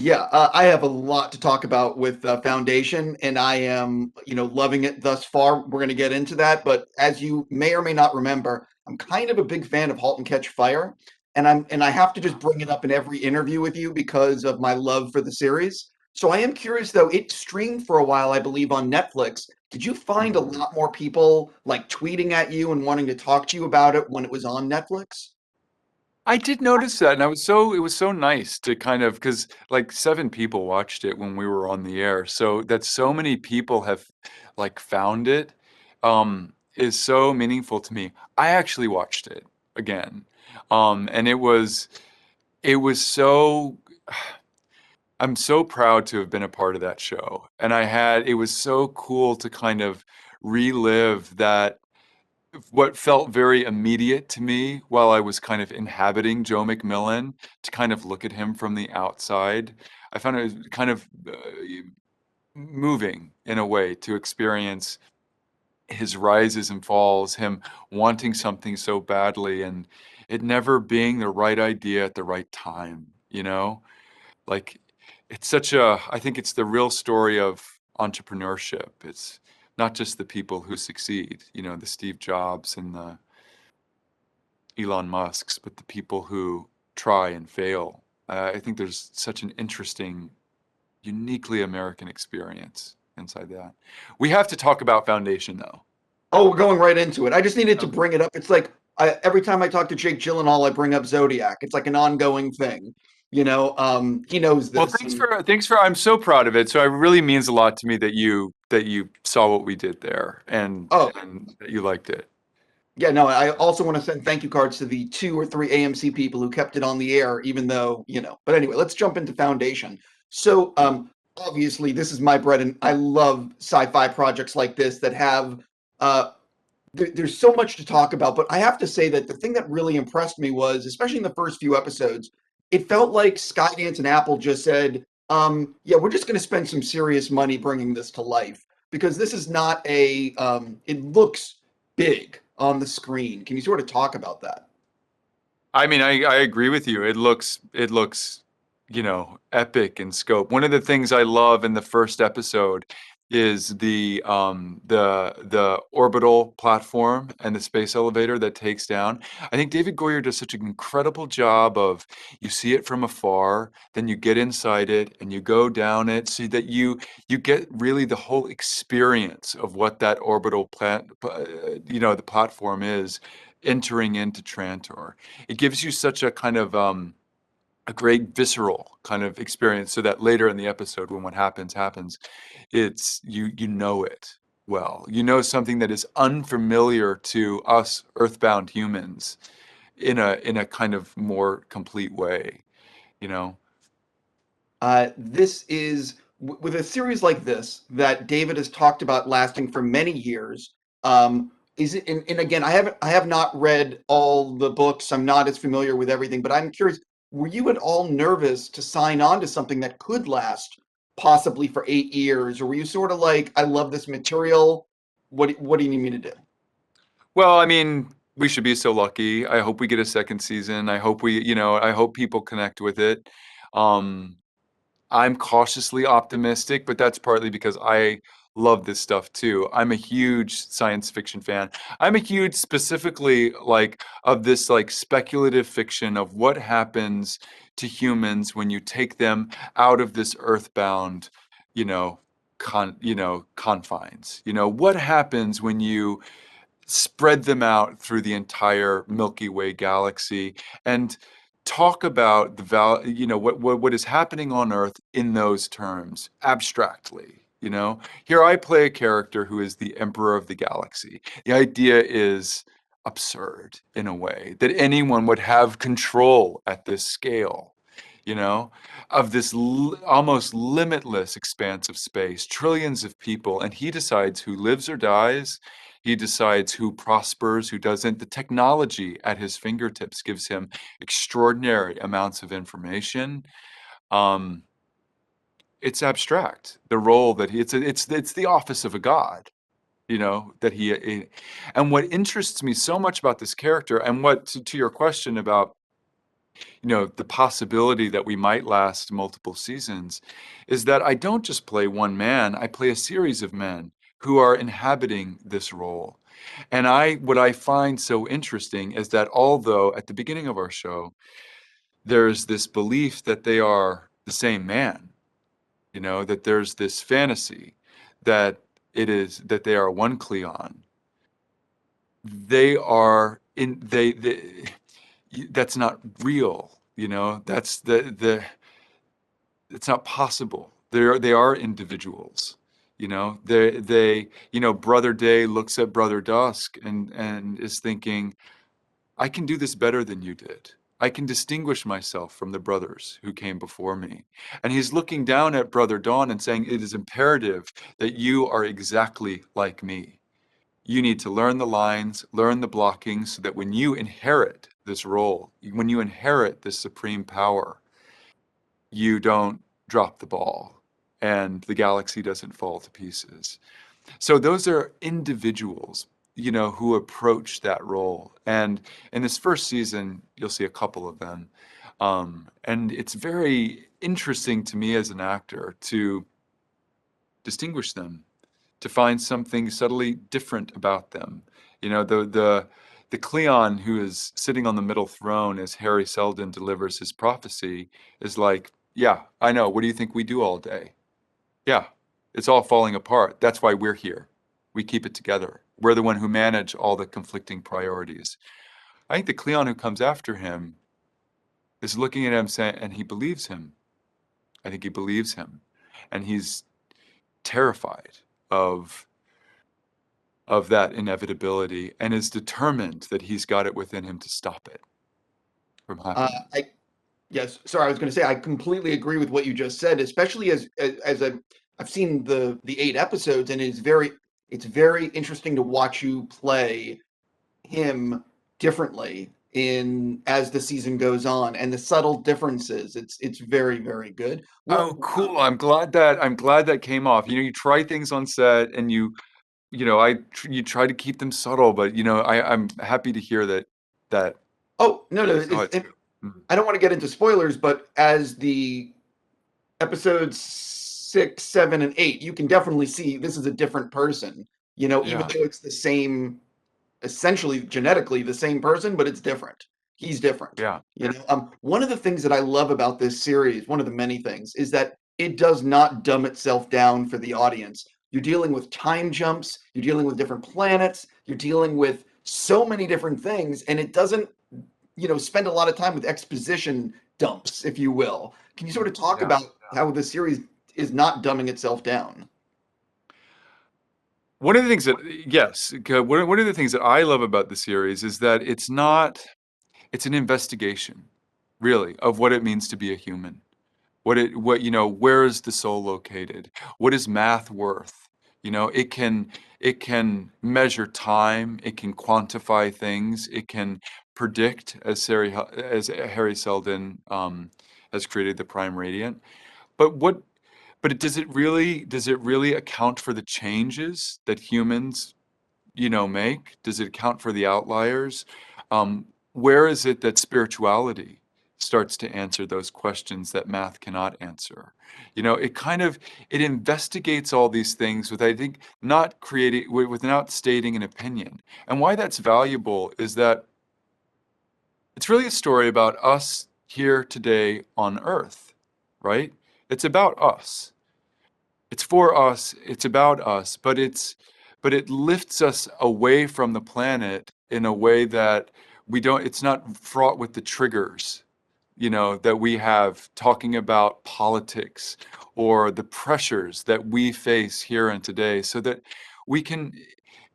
Yeah, I have a lot to talk about with Foundation, and I am, loving it thus far. We're going to get into that, but as you may or may not remember, I'm kind of a big fan of *Halt and Catch Fire*, and I have to just bring it up in every interview with you because of my love for the series. So I am curious, though. It streamed for a while, I believe, on Netflix. Did you find a Mhm. lot more people like tweeting at you and wanting to talk to you about it when it was on Netflix? I did notice that, and it was so nice to kind of because like 7 people watched it when we were on the air, so that so many people have like found it is so meaningful to me. I actually watched it again, and it was so. I'm so proud to have been a part of that show, and it was so cool to kind of relive that what felt very immediate to me while I was kind of inhabiting Joe McMillan to kind of look at him from the outside. I found it kind of moving in a way to experience his rises and falls, him wanting something so badly and it never being the right idea at the right time, you know? Like I think it's the real story of entrepreneurship. It's not just the people who succeed, the Steve Jobs and the Elon Musk's, but the people who try and fail. I think there's such an interesting, uniquely American experience inside that. We have to talk about Foundation, though. Oh, we're going right into it. I just needed to Okay. bring it up. It's like every time I talk to Jake Gyllenhaal, I bring up Zodiac. It's like an ongoing thing. He knows Well, this. And I'm so proud of it. So it really means a lot to me that you saw what we did there oh, and that you liked it. yeah, no, I also want to send thank you cards to the two or three AMC people who kept it on the air, even though. But anyway, let's jump into Foundation. So, obviously, this is my bread, and I love sci-fi projects like this that have uh, there's so much to talk about, but I have to say that the thing that really impressed me was, especially in the first few episodes, it felt like Skydance and Apple just said, yeah, we're just going to spend some serious money bringing this to life because this is not it looks big on the screen. Can you sort of talk about that? I mean, I agree with you. It looks, epic in scope. One of the things I love in the first episode is the orbital platform and the space elevator that takes down. I think David Goyer does such an incredible job of you see it from afar, then you get inside it and you go down it so that you get really the whole experience of what that orbital the platform is entering into Trantor. It gives you such a kind of a great visceral kind of experience so that later in the episode when what happens, it's you know it well. You know something that is unfamiliar to us earthbound humans in a kind of more complete way, you know. This is with a series like this that David has talked about lasting for many years. Is it? And again, I have not read all the books. I'm not as familiar with everything, but I'm curious. Were you at all nervous to sign on to something that could last possibly for 8 years, or were you sort of like, I love this material. What do you need me to do? Well, I mean, we should be so lucky. I hope we get a second season. I hope people connect with it. Um, I'm cautiously optimistic, but that's partly because I love this stuff too. I'm a huge science fiction fan. I'm a huge specifically like of this like speculative fiction of what happens to humans when you take them out of this earthbound, you know, confines. What happens when you spread them out through the entire Milky Way galaxy and talk about what is happening on Earth in those terms abstractly. Here I play a character who is the emperor of the galaxy. The idea is absurd in a way that anyone would have control at this scale. You know, of this almost limitless expanse of space, trillions of people, and he decides who lives or dies. He decides who prospers, who doesn't. The technology at his fingertips gives him extraordinary amounts of information. Um, it's abstract. The role that it's the office of a god. And what interests me so much about this character, and what to your question about the possibility that we might last multiple seasons, is that I don't just play one man, I play a series of men who are inhabiting this role. And what I find so interesting is that although at the beginning of our show, there's this belief that they are the same man, that there's this fantasy that that they are one Cleon. They are in they that's not real, that's it's not possible. They are individuals, Brother Day looks at Brother Dusk and is thinking, I can do this better than you did. I can distinguish myself from the brothers who came before me. And he's looking down at Brother Dawn and saying, it is imperative that you are exactly like me. You need to learn the lines, learn the blockings, so that when you inherit this role, when you inherit this supreme power, you don't drop the ball and the galaxy doesn't fall to pieces. So those are individuals, who approach that role. And in this first season, you'll see a couple of them. And it's very interesting to me as an actor to distinguish them, to find something subtly different about them. The Cleon who is sitting on the middle throne as Hari Seldon delivers his prophecy is like, yeah, I know. What do you think we do all day? Yeah, it's all falling apart. That's why we're here. We keep it together. We're the one who manage all the conflicting priorities. I think the Cleon who comes after him is looking at him saying, and he believes him. I think he believes him. And he's terrified of that inevitability and is determined that he's got it within him to stop it from happening. Yes, sorry, I was going to say I completely agree with what you just said, especially as I've seen the 8 episodes, and it's very interesting to watch you play him differently in as the season goes on, and the subtle differences. It's very, very good. Oh, Well, cool. I'm glad that came off. You try things on set and you try to keep them subtle, but I'm happy to hear that oh no, no, you saw it too. Mm. I don't want to get into spoilers, but as the episodes 6, 7, and 8, you can definitely see this is a different person. Even Yeah, though it's the same, essentially genetically the same person, but it's different. He's different. yeah, One of the things that I love about this series, one of the many things, is that it does not dumb itself down for the audience. You're dealing with time jumps, you're dealing with different planets, you're dealing with so many different things, and it doesn't, spend a lot of time with exposition dumps, if you will. Can you sort of talk yeah. about how the series is not dumbing itself down? One of the things that, yes, one of the things that I love about the series is that it's an investigation, really, of what it means to be a human. Where is the soul located? What is math worth? It can measure time, it can quantify things, it can predict, as Hari Seldon has created the prime radiant. But does it really account for the changes that humans make? Does it account for the outliers? Where is it that spirituality starts to answer those questions that math cannot answer? It investigates all these things with, I think, not creating, without stating an opinion. And why that's valuable is that it's really a story about us here today on Earth, right? It's about us. It's for us, it's about us, but it lifts us away from the planet in a way that it's not fraught with the triggers, that we have talking about politics or the pressures that we face here and today, so that we can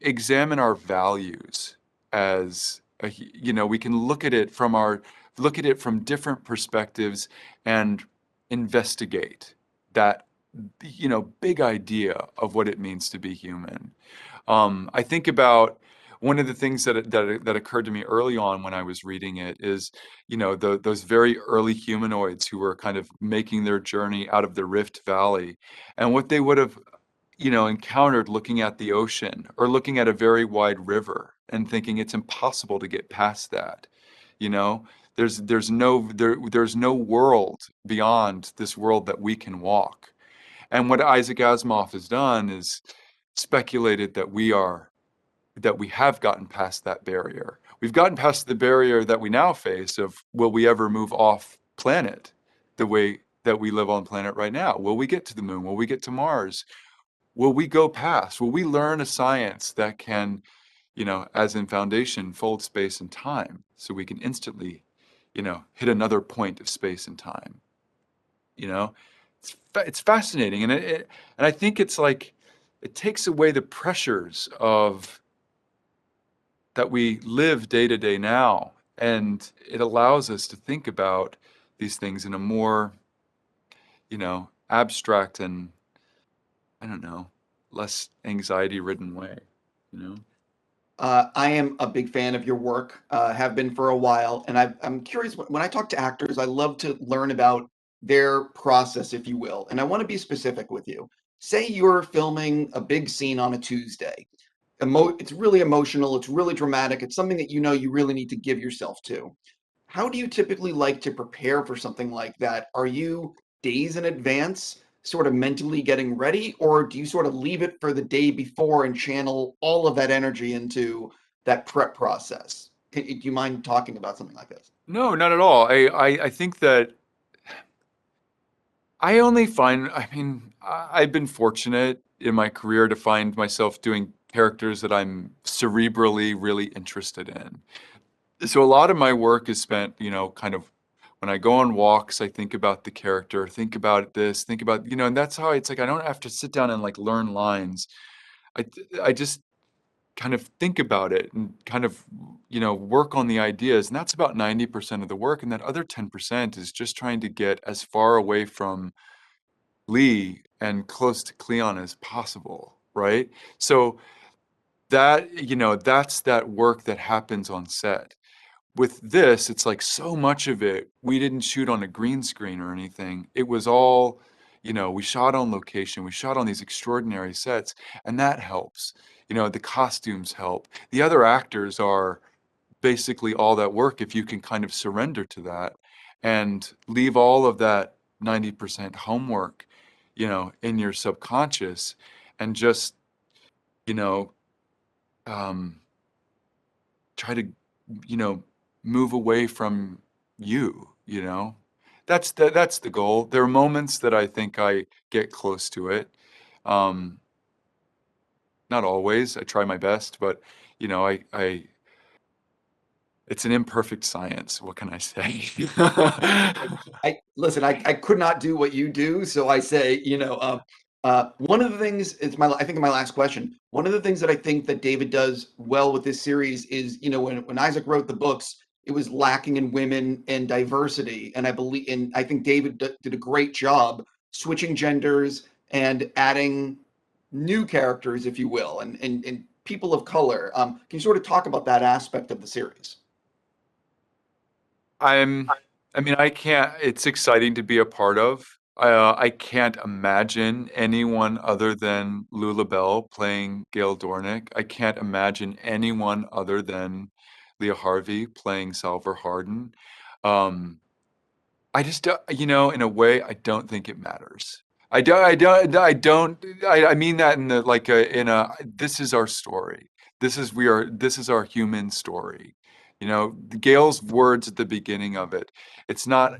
examine our values we can look at it from different perspectives and investigate that big idea of what it means to be human. I think about one of the things that occurred to me early on when I was reading it is, those very early humanoids who were kind of making their journey out of the Rift Valley, and what they would have, encountered looking at the ocean or looking at a very wide river and thinking it's impossible to get past that. You know, There's no world beyond this world that we can walk. And what Isaac Asimov has done is speculated that we have gotten past that barrier. We've gotten past the barrier that we now face of will we ever move off planet the way that we live on planet right now? Will we get to the moon? Will we get to Mars? Will we go past? Will we learn a science that can, as in Foundation, fold space and time so we can instantly, hit another point of space and time? You know, it's fascinating, and I think it's like it takes away the pressures of that we live day to day now, and it allows us to think about these things in a more, abstract and I don't know, less anxiety-ridden way, you know? I am a big fan of your work, have been for a while, and I'm curious. When I talk to actors, I love to learn about their process, if you will. And I want to be specific with you. Say you're filming a big scene on a Tuesday. It's really emotional, it's really dramatic, it's something that you know you really need to give yourself to. How do you typically like to prepare for something like that? Are you days in advance, sort of mentally getting ready, or do you sort of leave it for the day before and channel all of that energy into that prep process? Do you mind talking about something like this? No, not at all. I think that I mean, I've been fortunate in my career to find myself doing characters that I'm cerebrally really interested in. So a lot of my work is spent, kind of when I go on walks, I think about the character, think about this, think about, and that's how it's like I don't have to sit down and like learn lines. I just kind of think about it and kind of, work on the ideas. And that's about 90% of the work. And that other 10% is just trying to get as far away from Lee and close to Cleon as possible, right? So that's that work that happens on set. With this, it's like so much of it, we didn't shoot on a green screen or anything. It was all, we shot on location, we shot on these extraordinary sets, and that helps. The costumes help. The other actors are basically all that work if you can kind of surrender to that and leave all of that 90% homework, in your subconscious and just, you know, um, try to, you know, move away from you. That's the goal. There are moments that I think I get close to it. Um, Not always. I try my best, but I it's an imperfect science. What can I say? I listen. I could not do what you do, so I say, one of the things it's my I think in my last question. One of the things that I think that David does well with this series is, when Isaac wrote the books, it was lacking in women and diversity, and I think David did a great job switching genders and adding new characters, if you will, and people of color. Can you sort of talk about that aspect of the series? I'm, I mean, I can't, it's exciting to be a part of. I can't imagine anyone other than Llobell playing Gaal Dornick. I can't imagine anyone other than Leah Harvey playing Salvor Hardin. Um, I just, in a way, I don't think it matters. I mean that in the, like, this is our story. This is our human story. Gail's words at the beginning of it, it's not,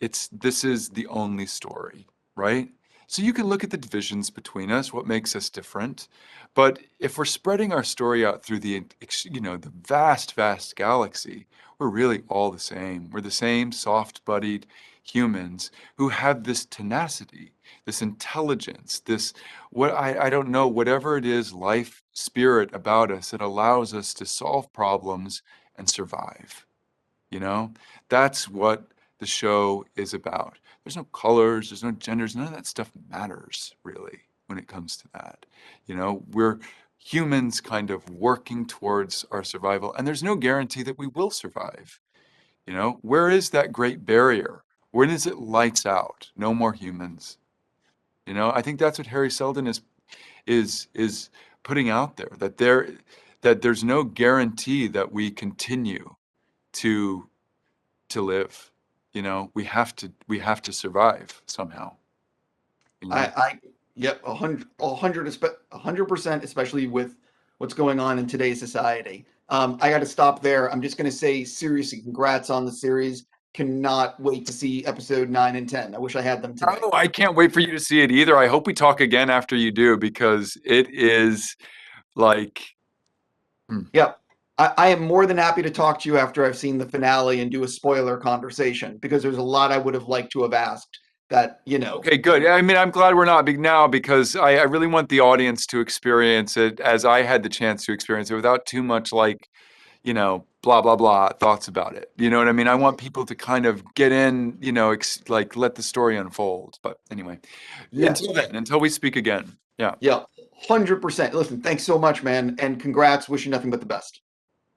this is the only story, right? So you can look at the divisions between us, what makes us different. But if we're spreading our story out through the vast, vast galaxy, we're really all the same. We're the same soft-bodied humans who have this tenacity, this intelligence, this, I don't know, whatever it is, life spirit about us that allows us to solve problems and survive. You know, that's what the show is about. There's no colors, there's no genders, none of that stuff matters really when it comes to that. We're humans kind of working towards our survival, and there's no guarantee that we will survive. Where is that great barrier? When is it lights out? No more humans. I think that's what Hari Seldon is putting out there, that there's no guarantee that we continue to to live. You know, we have to survive somehow. You know? I yep, 100%, especially with what's going on in today's society. I got to stop there. I'm just going to say seriously, congrats on the series. Cannot wait to see episode 9 and 10. I wish I had them today. Oh, I can't wait for you to see it either. I hope we talk again after you do because it is like, hmm. Yep. I am more than happy to talk to you after I've seen the finale and do a spoiler conversation because there's a lot I would have liked to have asked that, Okay, good. I mean, I'm glad we're not big now because I really want the audience to experience it as I had the chance to experience it without too much like, blah, blah, blah thoughts about it. You know what I mean? I want people to kind of get in, like let the story unfold. But anyway, yes. until then, until we speak again. Yeah. Yeah, 100%. Listen, thanks so much, man. And congrats. Wish you nothing but the best.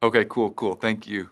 Okay, cool, cool. Thank you.